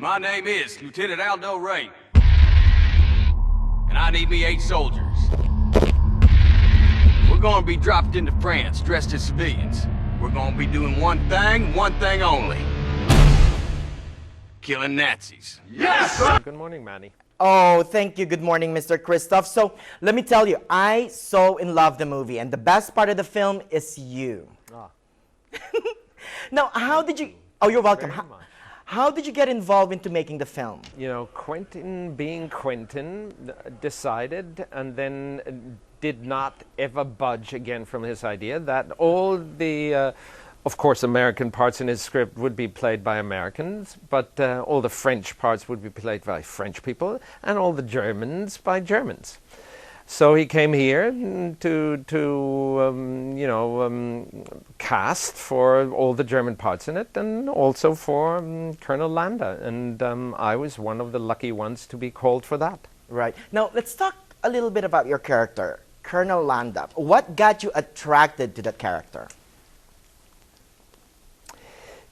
My name is Lieutenant Aldo Ray. And I need me 8 soldiers. We're gonna be dropped into France, dressed as civilians. We're gonna be doing one thing only. Killing Nazis. Yes! Good morning, Manny. Oh, thank you. Good morning, Mr. Christoph. So, let me tell you, I so in love the movie, and the best part of the film is you. Ah. Now, how did you... Oh, you're welcome. How did you get involved into making the film? You know, Quentin, being Quentin, decided and then did not ever budge again from his idea that all the, of course, American parts in his script would be played by Americans, but all the French parts would be played by French people, and all the Germans by Germans. So he came here to cast for all the German parts in it, and also for Colonel Landa, and I was one of the lucky ones to be called for that. Right. Now, let's talk a little bit about your character, Colonel Landa. What got you attracted to that character?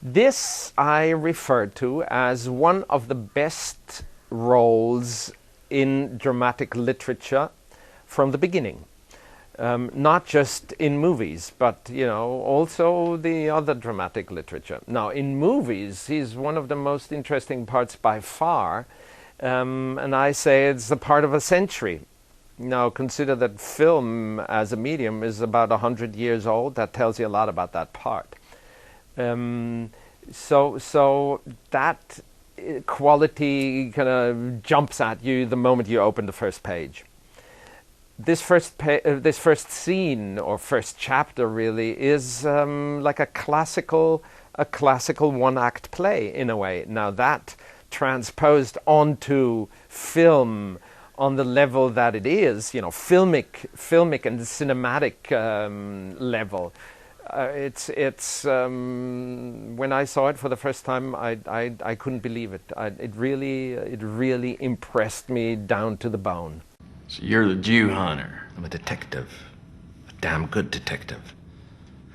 This I refer to as one of the best roles in dramatic literature from the beginning. Not just in movies, but also the other dramatic literature. Now, in movies, he's one of the most interesting parts by far, and I say it's the part of a century. Now, consider that film as a medium is about 100 years old. That tells you a lot about that part. So that quality kind of jumps at you the moment you open the first page. This first scene or first chapter really is like a classical one-act play in a way. Now that transposed onto film on the level that it is, filmic and cinematic level. It's when I saw it for the first time, I couldn't believe it. It really impressed me down to the bone. So you're the Jew hunter. I'm a detective. A damn good detective.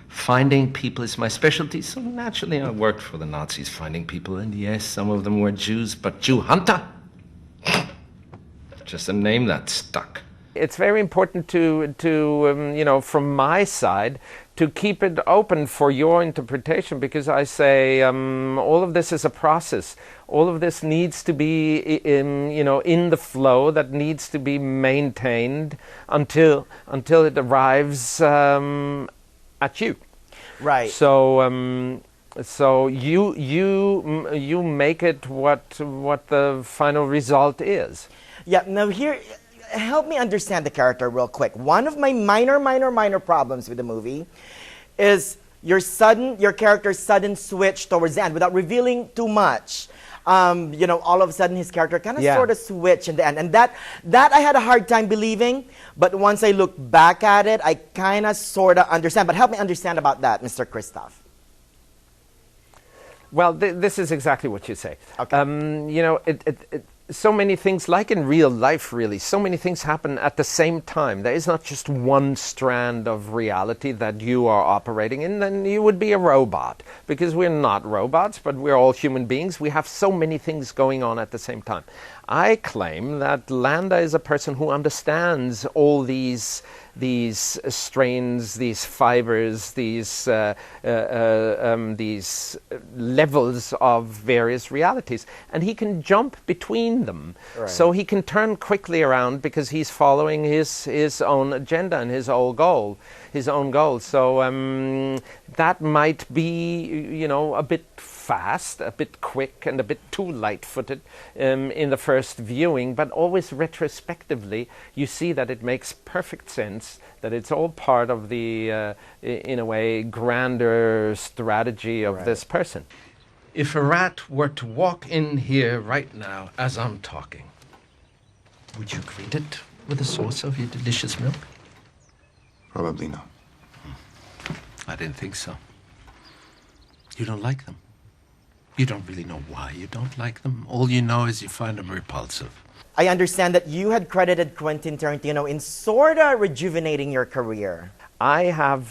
Finding people is my specialty, so naturally I worked for the Nazis finding people, and yes, some of them were Jews, but Jew hunter? Just a name that stuck. It's very important to from my side, to keep it open for your interpretation, because I say all of this is a process. All of this needs to be in the flow that needs to be maintained until it arrives at you. Right. So you make it what the final result is. Yeah. Now here, help me understand the character real quick. One of my minor problems with the movie is your character's sudden switch towards the end without revealing too much. All of a sudden his character kind of sort of switched in the end. And that I had a hard time believing, but once I look back at it, I kind of sort of understand. But help me understand about that, Mr. Christoph. Well, this is exactly what you say. Okay. So many things, like in real life really, so many things happen at the same time. There is not just one strand of reality that you are operating in, then you would be a robot. Because we're not robots, but we're all human beings. We have so many things going on at the same time. I claim that Landa is a person who understands all these strains, these fibers, these levels of various realities, and he can jump between them. Right. So he can turn quickly around because he's following his own agenda and his own goal. So that might be, a bit fast, a bit quick, and a bit too light-footed in the first viewing, but always retrospectively you see that it makes perfect sense, that it's all part of the, in a way, grander strategy of this person. If a rat were to walk in here right now as I'm talking, would you greet it with a source of your delicious milk? Probably not. I didn't think so. You don't like them. You don't really know why you don't like them. All you know is you find them repulsive. I understand that you had credited Quentin Tarantino in sorta rejuvenating your career. I have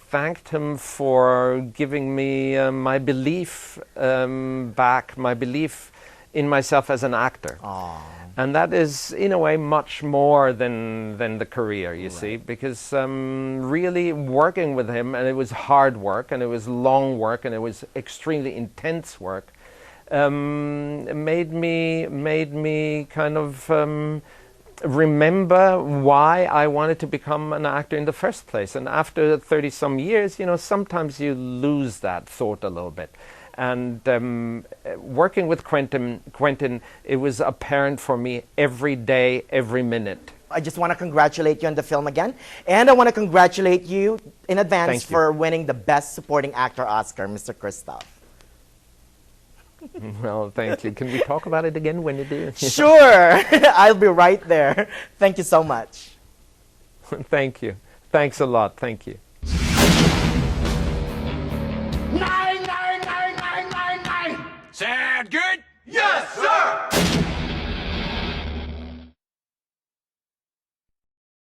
thanked him for giving me my belief back, my belief in myself as an actor. Aww. And that is, in a way, much more than the career, you see, because really working with him, and it was hard work, and it was long work, and it was extremely intense work, made me kind of remember why I wanted to become an actor in the first place. And after 30-some years, you know, sometimes you lose that thought a little bit. And working with Quentin, it was apparent for me every day, every minute. I just want to congratulate you on the film again. And I want to congratulate you in advance for winning the Best Supporting Actor Oscar, Mr. Christoph. Well, thank you. Can we talk about it again when you do? Sure. I'll be right there. Thank you so much. Thank you. Thanks a lot. Thank you. 9, 9, 9, 9, 9, 9. Sound good? Yes, sir!